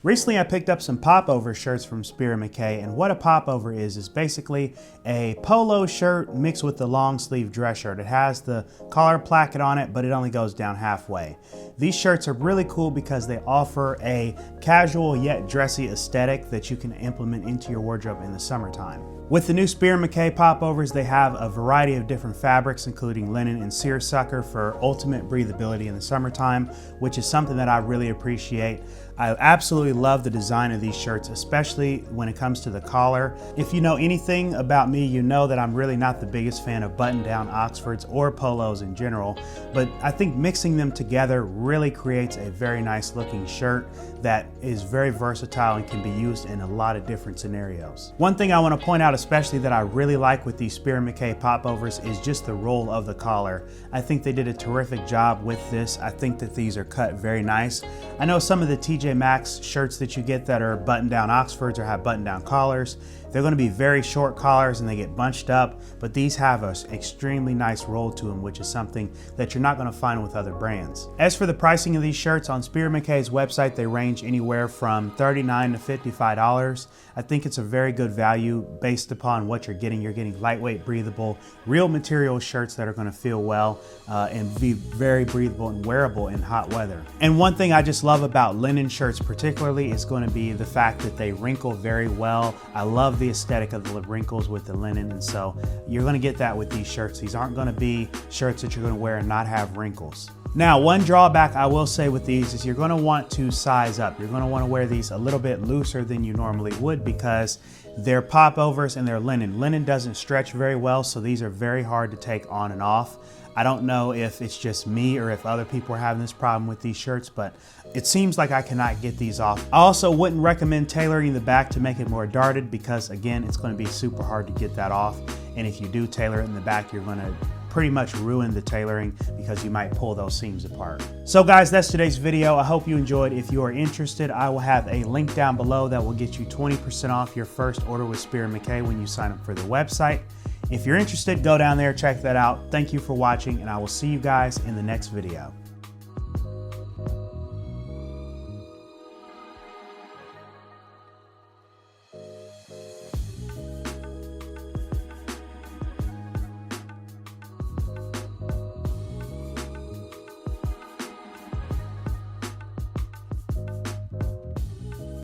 Recently I picked up some popover shirts from Spier Mackay, and what a popover is basically a polo shirt mixed with the long sleeve dress shirt. It has the collar placket on it, but it only goes down halfway. These shirts are really cool because they offer a casual yet dressy aesthetic that you can implement into your wardrobe in the summertime. With the new Spier Mackay popovers, they have a variety of different fabrics, including linen and seersucker for ultimate breathability in the summertime, which is something that I really appreciate. I absolutely love the design of these shirts, especially when it comes to the collar. If you know anything about me, you know that I'm really not the biggest fan of button-down Oxfords or polos in general, but I think mixing them together really creates a very nice looking shirt that is very versatile and can be used in a lot of different scenarios. One thing I want to point out especially that I really like with these Spier Mackay popovers is just the roll of the collar. I think they did a terrific job with this. I think that these are cut very nice. I know some of the TJ Maxx shirts that you get that are button-down Oxfords or have button-down collars, they're going to be very short collars and they get bunched up, but these have an extremely nice roll to them, which is something that you're not going to find with other brands. As for the pricing of these shirts, on Spier Mackay's website, they range anywhere from $39 to $55. I think it's a very good value based upon what you're getting. You're getting lightweight, breathable, real material shirts that are going to feel well and be very breathable and wearable in hot weather. And one thing I just love about linen shirts particularly is going to be the fact that they wrinkle very well. I love the aesthetic of the wrinkles with the linen, and so you're going to get that with these shirts. These aren't going to be shirts that you're going to wear and not have wrinkles. Now, one drawback I will say with these is you're going to want to size up. You're going to want to wear these a little bit looser than you normally would because they're popovers and they're linen. Linen doesn't stretch very well, so these are very hard to take on and off. I don't know if it's just me or if other people are having this problem with these shirts, but it seems like I cannot get these off. I also wouldn't recommend tailoring the back to make it more darted because, again, it's going to be super hard to get that off. And if you do tailor it in the back, you're going to pretty much ruin the tailoring because you might pull those seams apart. So guys, that's today's video. I hope you enjoyed. If you are interested, I will have a link down below that will get you 20% off your first order with Spier Mackay when you sign up for their website. If you're interested, go down there, check that out. Thank you for watching, and I will see you guys in the next video.